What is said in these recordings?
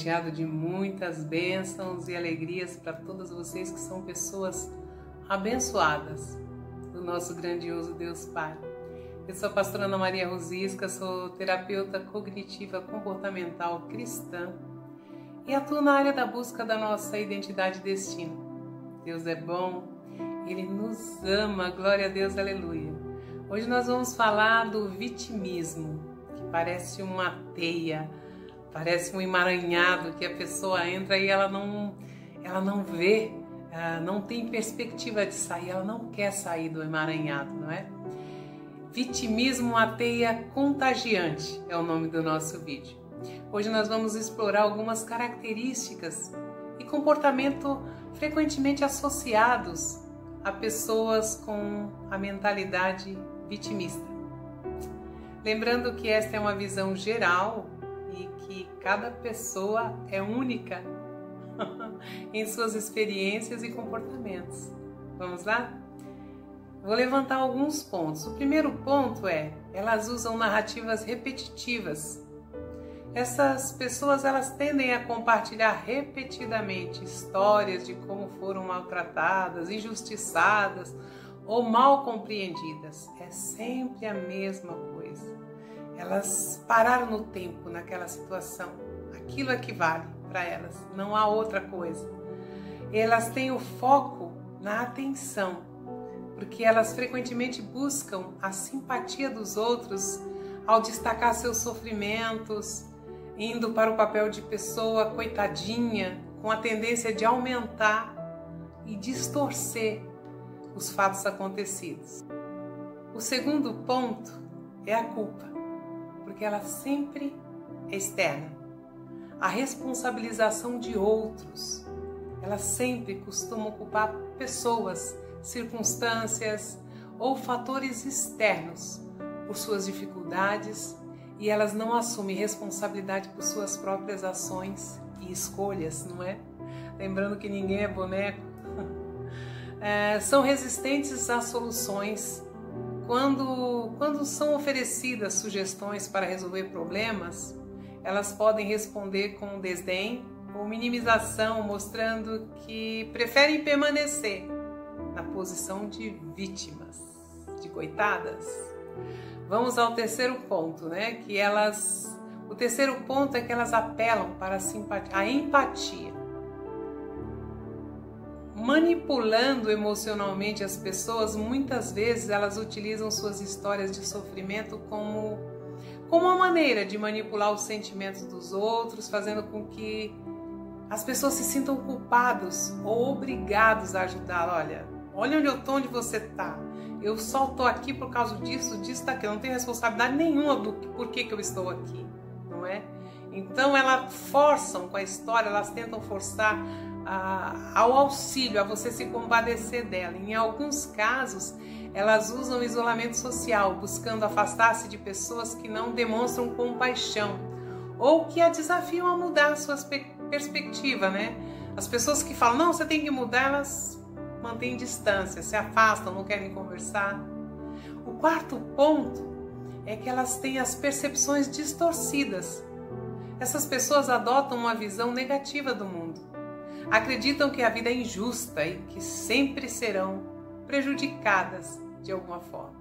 recheado de muitas bênçãos e alegrias para todas vocês que são pessoas abençoadas do nosso grandioso Deus Pai. Eu sou a pastora Ana Maria Rosisca, sou terapeuta cognitiva comportamental cristã e atuo na área da busca da nossa identidade e destino. Deus é bom, Ele nos ama, glória a Deus, aleluia. Hoje nós vamos falar do vitimismo, que parece uma teia, parece um emaranhado que a pessoa entra e ela não vê, não tem perspectiva de sair, ela não quer sair do emaranhado, não é? Vitimismo, uma teia contagiante é o nome do nosso vídeo. Hoje nós vamos explorar algumas características e comportamento frequentemente associados a pessoas com a mentalidade vitimista. Lembrando que esta é uma visão geral e que cada pessoa é única em suas experiências e comportamentos. Vamos lá? Vou levantar alguns pontos. O primeiro ponto é, elas usam narrativas repetitivas. Essas pessoas, elas tendem a compartilhar repetidamente histórias de como foram maltratadas, injustiçadas ou mal compreendidas. É sempre a mesma coisa. Elas pararam no tempo naquela situação. Aquilo é que vale para elas, não há outra coisa. Elas têm o foco na atenção, porque elas frequentemente buscam a simpatia dos outros ao destacar seus sofrimentos, indo para o papel de pessoa coitadinha, com a tendência de aumentar e distorcer os fatos acontecidos. O segundo ponto é a culpa, porque ela sempre é externa. A responsabilização de outros. Elas sempre costumam culpar pessoas, circunstâncias ou fatores externos por suas dificuldades, e elas não assumem responsabilidade por suas próprias ações e escolhas, não é? Lembrando que ninguém é boneco. São resistentes às soluções. Quando são oferecidas sugestões para resolver problemas, elas podem responder com desdém ou minimização, mostrando que preferem permanecer na posição de vítimas, de coitadas. Vamos ao terceiro ponto, né? O terceiro ponto é que elas apelam para a empatia. Manipulando emocionalmente as pessoas, muitas vezes elas utilizam suas histórias de sofrimento como uma maneira de manipular os sentimentos dos outros, fazendo com que as pessoas se sintam culpados ou obrigados a ajudá-la. Olha onde eu estou, onde você está. Eu só estou aqui por causa disso, daquilo. Eu não tenho responsabilidade nenhuma do porquê que eu estou aqui, não é? Então elas forçam com a história, elas tentam forçar ao auxílio, a você se compadecer dela. Em alguns casos, elas usam o isolamento social, buscando afastar-se de pessoas que não demonstram compaixão ou que a desafiam a mudar a sua perspectiva, né? As pessoas que falam, não, você tem que mudar, elas mantêm distância, se afastam, não querem conversar. O quarto ponto é que elas têm as percepções distorcidas. Essas pessoas adotam uma visão negativa do mundo. Acreditam que a vida é injusta e que sempre serão prejudicadas de alguma forma.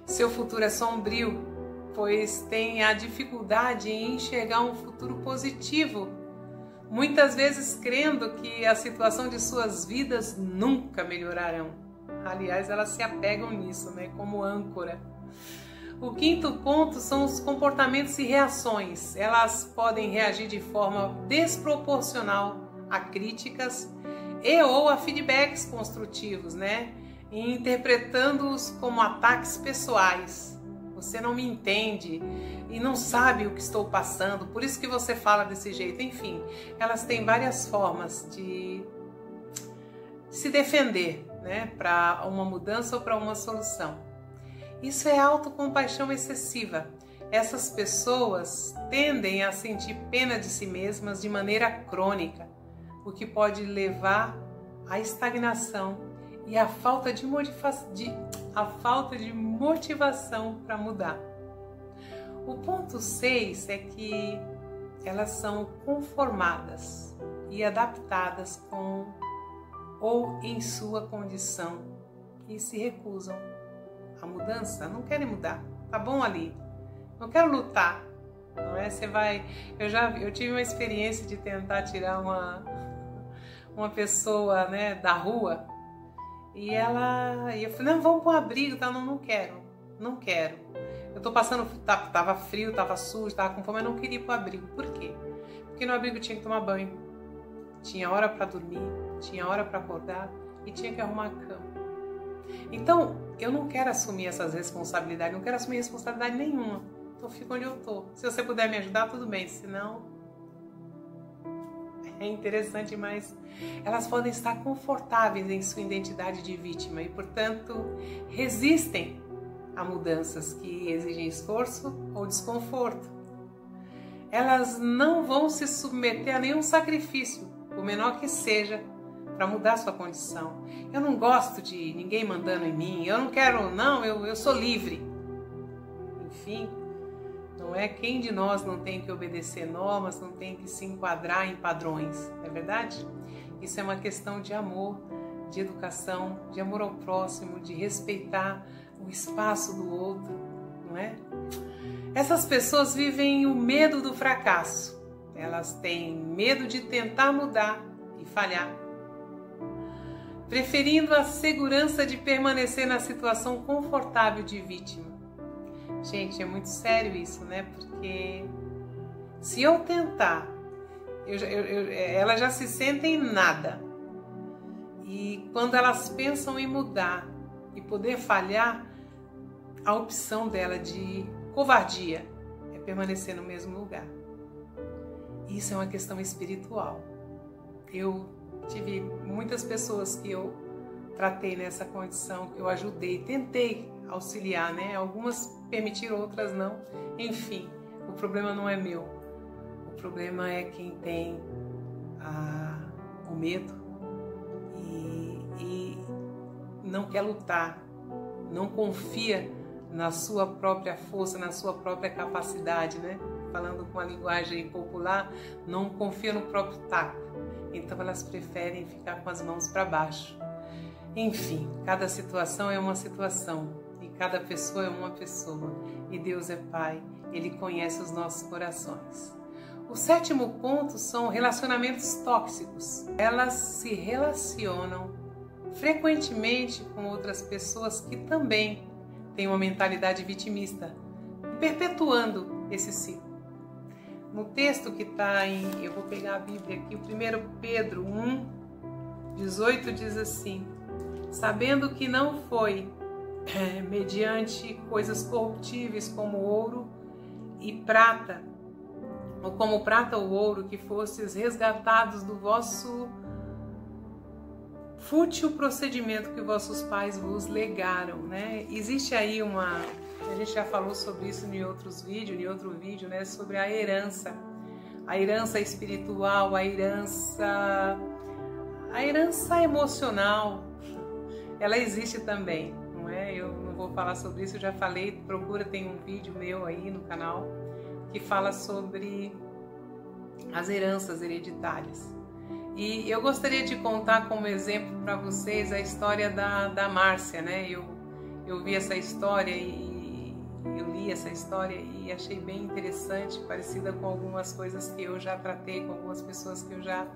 Seu futuro é sombrio, pois tem a dificuldade em enxergar um futuro positivo, muitas vezes crendo que a situação de suas vidas nunca melhorarão. Aliás, elas se apegam nisso, né, como âncora. O quinto ponto são os comportamentos e reações. Elas podem reagir de forma desproporcional a críticas e ou a feedbacks construtivos, né? E interpretando-os como ataques pessoais. Você não me entende e não sabe o que estou passando, por isso que você fala desse jeito. Enfim, elas têm várias formas de se defender, né? Para uma mudança ou para uma solução. Isso é autocompaixão excessiva. Essas pessoas tendem a sentir pena de si mesmas de maneira crônica, o que pode levar à estagnação e à falta de motivação para mudar. O ponto 6 é que elas são conformadas e adaptadas com ou em sua condição e se recusam à mudança, não querem mudar, tá bom ali, não quero lutar, não é? Você vai, eu tive uma experiência de tentar tirar uma pessoa, né, da rua e eu falei, não, vamos para um abrigo, tá? Não quero. Eu tô passando, tava frio, tava sujo, tava com fome, eu não queria ir pro abrigo. Por quê? Porque no abrigo tinha que tomar banho, tinha hora para dormir, tinha hora para acordar e tinha que arrumar a cama. Então, eu não quero assumir essas responsabilidades, não quero assumir responsabilidade nenhuma. Então, eu fico onde eu tô. Se você puder me ajudar, tudo bem, senão é interessante, mas elas podem estar confortáveis em sua identidade de vítima e, portanto, resistem a mudanças que exigem esforço ou desconforto. Elas não vão se submeter a nenhum sacrifício, por menor que seja, para mudar sua condição. Eu não gosto de ninguém mandando em mim, eu não quero, não, eu sou livre. Enfim, não é? Quem de nós não tem que obedecer normas, não tem que se enquadrar em padrões, não é verdade? Isso é uma questão de amor, de educação, de amor ao próximo, de respeitar o espaço do outro, não é? Essas pessoas vivem o medo do fracasso. Elas têm medo de tentar mudar e falhar, preferindo a segurança de permanecer na situação confortável de vítima. Gente, é muito sério isso, né? Porque se eu tentar, elas já se sentem nada. E quando elas pensam em mudar e poder falhar, a opção dela de covardia é permanecer no mesmo lugar. Isso é uma questão espiritual. Eu tive muitas pessoas que eu tratei nessa condição, que eu ajudei, tentei auxiliar, né? Algumas permitiram, outras não. Enfim, o problema não é meu. O problema é quem tem o medo e não quer lutar, não confia na sua própria força, na sua própria capacidade, né? Falando com a linguagem popular, não confia no próprio taco. Então elas preferem ficar com as mãos para baixo. Enfim, cada situação é uma situação e cada pessoa é uma pessoa. E Deus é Pai, Ele conhece os nossos corações. O 7º ponto são relacionamentos tóxicos. Elas se relacionam frequentemente com outras pessoas que também têm uma mentalidade vitimista, perpetuando esse ciclo. No texto que está eu vou pegar a Bíblia aqui, o 1 Pedro 1:18 diz assim: sabendo que não foi mediante coisas corruptíveis como ouro e prata, ou como prata ou ouro, que fostes resgatados do vosso fútil procedimento que vossos pais vos legaram, né? Existe aí a gente já falou sobre isso em outro vídeo, né? Sobre a herança espiritual, a herança emocional, ela existe também, não é? Eu não vou falar sobre isso, eu já falei, tem um vídeo meu aí no canal que fala sobre as heranças hereditárias. E eu gostaria de contar como exemplo para vocês a história da Márcia, né? Eu vi essa história e eu li essa história e achei bem interessante, parecida com algumas coisas que eu já tratei, com algumas pessoas que eu já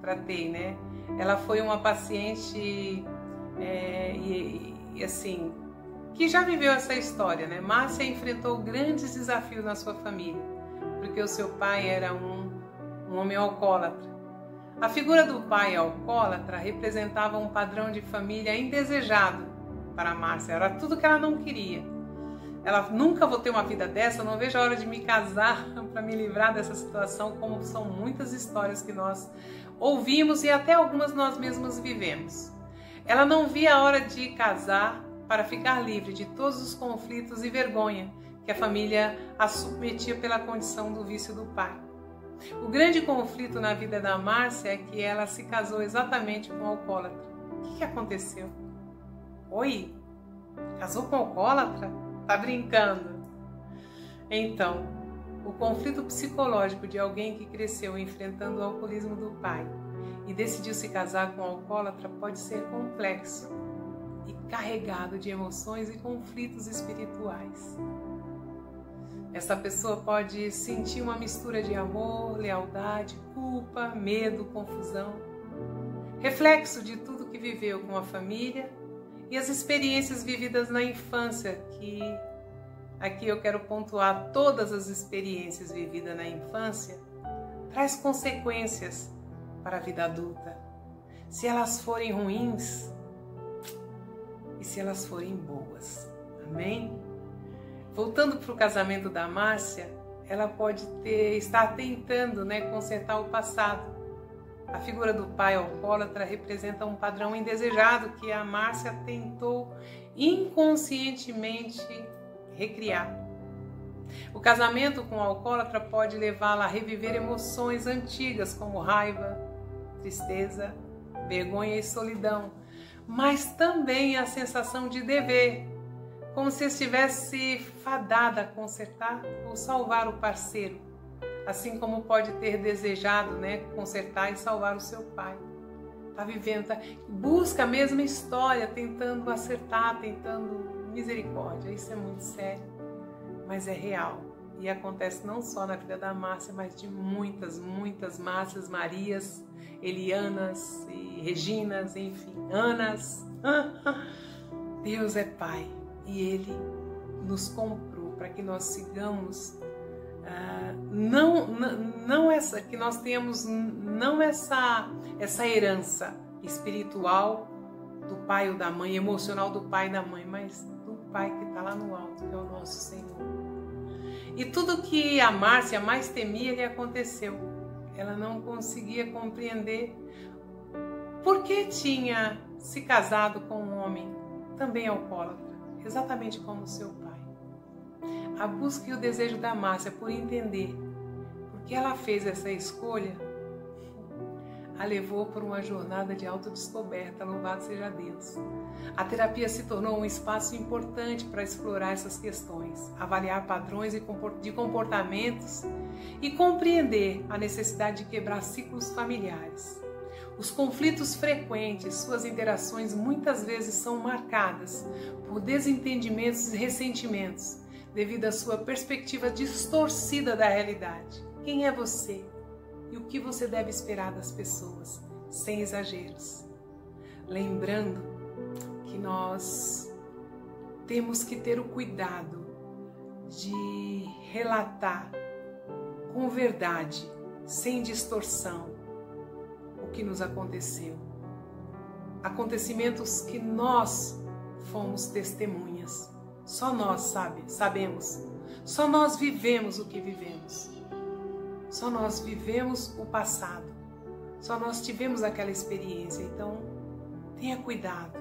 tratei, né? Ela foi uma paciente assim, que já viveu essa história, né? Márcia enfrentou grandes desafios na sua família, porque o seu pai era um homem alcoólatra. A figura do pai alcoólatra representava um padrão de família indesejado para Márcia, era tudo que ela não queria. Ela, nunca vou ter uma vida dessa, não vejo a hora de me casar para me livrar dessa situação, como são muitas histórias que nós ouvimos e até algumas nós mesmos vivemos. Ela não via a hora de casar para ficar livre de todos os conflitos e vergonha que a família a submetia pela condição do vício do pai. O grande conflito na vida da Márcia é que ela se casou exatamente com um alcoólatra. O que aconteceu? Oi? Casou com um alcoólatra? Tá brincando? Então, O conflito psicológico de alguém que cresceu enfrentando o alcoolismo do pai e decidiu se casar com um alcoólatra pode ser complexo e carregado de emoções e conflitos espirituais. Essa pessoa pode sentir uma mistura de amor, lealdade, culpa, medo, confusão, reflexo de tudo que viveu com a família e as experiências vividas na infância, que aqui eu quero pontuar todas as experiências vividas na infância, traz consequências para a vida adulta, se elas forem ruins e se elas forem boas. Amém? Voltando para o casamento da Márcia, ela pode estar tentando, consertar o passado. A figura do pai alcoólatra representa um padrão indesejado que a Márcia tentou inconscientemente recriar. O casamento com o alcoólatra pode levá-la a reviver emoções antigas como raiva, tristeza, vergonha e solidão, mas também a sensação de dever, como se estivesse fadada a consertar ou salvar o parceiro, assim como pode ter desejado, consertar e salvar o seu pai. Está vivendo, busca a mesma história, tentando acertar, tentando misericórdia. Isso é muito sério, mas é real. E acontece não só na vida da Márcia, mas de muitas, muitas Márcias, Marias, Elianas e Reginas, enfim, Anas. Deus é Pai. E Ele nos comprou para que nós sigamos, que nós tenhamos não essa herança espiritual do pai ou da mãe, emocional do pai e da mãe, mas do Pai que está lá no alto, que é o nosso Senhor. E tudo que a Márcia mais temia lhe aconteceu. Ela não conseguia compreender por que tinha se casado com um homem também alcoólatra, exatamente como seu pai. A busca e o desejo da Márcia por entender por que ela fez essa escolha a levou por uma jornada de autodescoberta, louvado seja Deus. A terapia se tornou um espaço importante para explorar essas questões, avaliar padrões de comportamentos e compreender a necessidade de quebrar ciclos familiares. Os conflitos frequentes, suas interações muitas vezes são marcadas por desentendimentos e ressentimentos, devido à sua perspectiva distorcida da realidade. Quem é você? E o que você deve esperar das pessoas, sem exageros. Lembrando que nós temos que ter o cuidado de relatar com verdade, sem distorção, o que nos aconteceu. Acontecimentos que nós fomos testemunhas. Só nós sabemos. Só nós vivemos o que vivemos. Só nós vivemos o passado. Só nós tivemos aquela experiência. Então, tenha cuidado.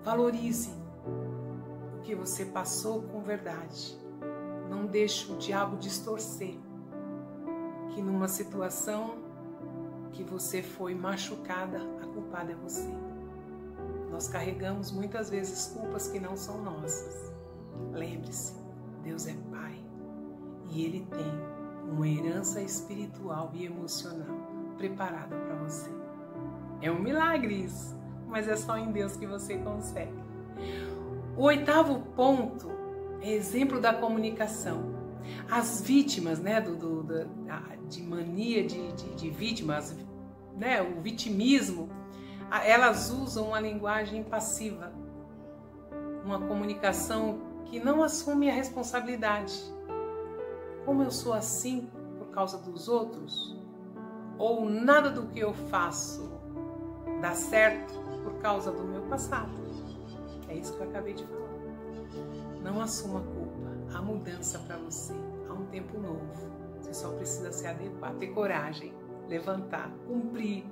Valorize o que você passou com verdade. Não deixe o diabo distorcer que numa situação que você foi machucada, a culpada é você. Nós carregamos muitas vezes culpas que não são nossas. Lembre-se, Deus é Pai e Ele tem uma herança espiritual e emocional preparada para você. É um milagre isso, mas é só em Deus que você consegue. O 8º ponto é exemplo da comunicação. As vítimas, de mania de vítimas, o vitimismo, elas usam uma linguagem passiva, uma comunicação que não assume a responsabilidade. Como eu sou assim por causa dos outros? Ou nada do que eu faço dá certo por causa do meu passado? É isso que eu acabei de falar. Não assuma a culpa. Há mudança para você. Há um tempo novo. Você só precisa se adequar, ter coragem, levantar, cumprir,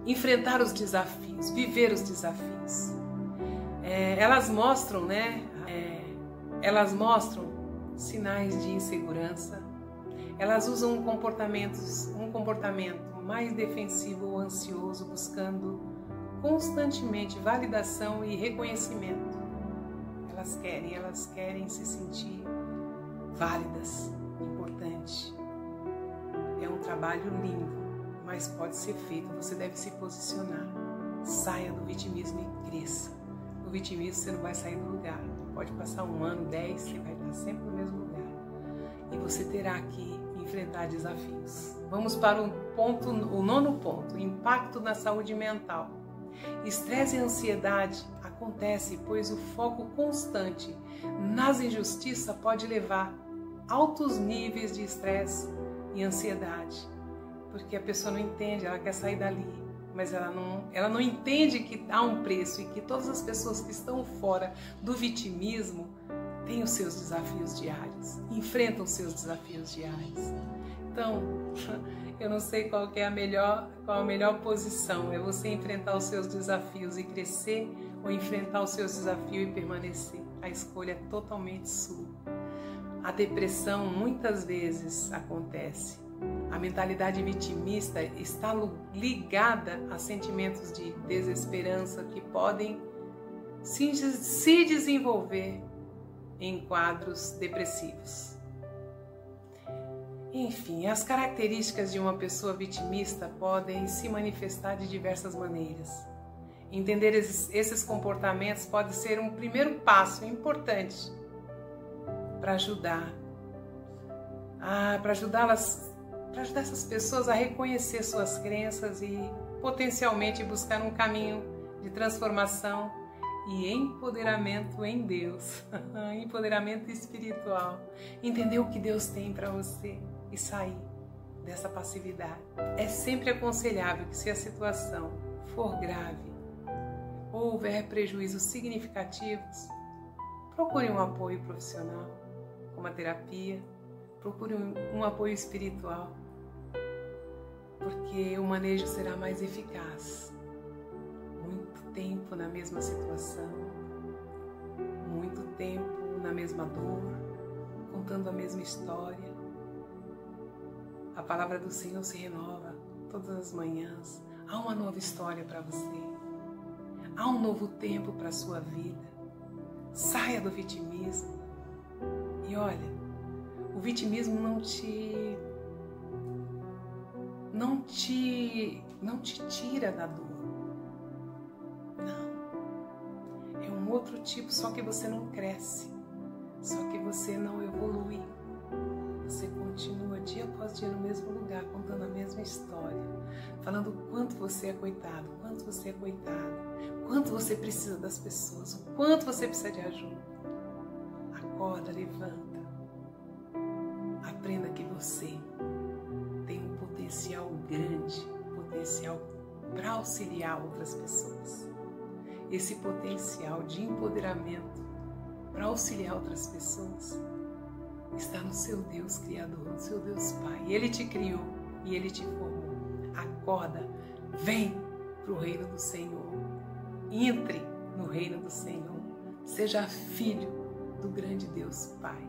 enfrentar os desafios, viver os desafios. Elas mostram, Elas mostram sinais de insegurança. Elas usam um comportamento mais defensivo ou ansioso, buscando constantemente validação e reconhecimento. Elas querem se sentir válidas, importante. É um trabalho lindo, mas pode ser feito. Você deve se posicionar. Saia do vitimismo e cresça. No vitimismo você não vai sair do lugar. Pode passar 1 ano, 10, você vai estar sempre no mesmo lugar. E você terá que enfrentar desafios. Vamos para o 9º ponto, impacto na saúde mental. Estresse e ansiedade acontece pois o foco constante nas injustiças pode levar a altos níveis de estresse e ansiedade, porque a pessoa não entende, ela quer sair dali, mas ela não entende que há um preço e que todas as pessoas que estão fora do vitimismo têm os seus desafios diários, enfrentam os seus desafios diários. Então, eu não sei qual é a melhor posição, é você enfrentar os seus desafios e crescer ou enfrentar os seus desafios e permanecer. A escolha é totalmente sua. A depressão muitas vezes acontece. A mentalidade vitimista está ligada a sentimentos de desesperança que podem se desenvolver em quadros depressivos. Enfim, as características de uma pessoa vitimista podem se manifestar de diversas maneiras. Entender esses comportamentos pode ser um primeiro passo importante para ajudar essas pessoas a reconhecer suas crenças e potencialmente buscar um caminho de transformação e empoderamento em Deus, empoderamento espiritual, entender o que Deus tem para você e sair dessa passividade. É sempre aconselhável que, se a situação for grave ou houver prejuízos significativos, procure um apoio profissional, como a terapia, procure um apoio espiritual, porque o manejo será mais eficaz. Muito tempo na mesma situação, muito tempo na mesma dor, contando a mesma história. A palavra do Senhor se renova todas as manhãs. Há uma nova história para você. Há um novo tempo para a sua vida. Saia do vitimismo. E olha, o vitimismo não te tira da dor. Não. É um outro tipo, só que você não cresce. Só que você não evolui. Você continua dia após dia no mesmo lugar, contando a mesma história, falando o quanto você é coitado, quanto você é coitada, quanto você precisa das pessoas, o quanto você precisa de ajuda. Acorda, levanta. Aprenda que você tem um potencial grande, potencial para auxiliar outras pessoas. Esse potencial de empoderamento para auxiliar outras pessoas está no seu Deus Criador, no seu Deus Pai. Ele te criou e Ele te formou. Acorda, vem para o reino do Senhor. Entre no reino do Senhor. Seja filho do grande Deus Pai.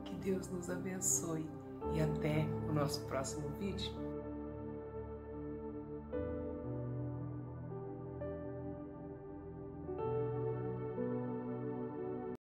Que Deus nos abençoe e até o nosso próximo vídeo.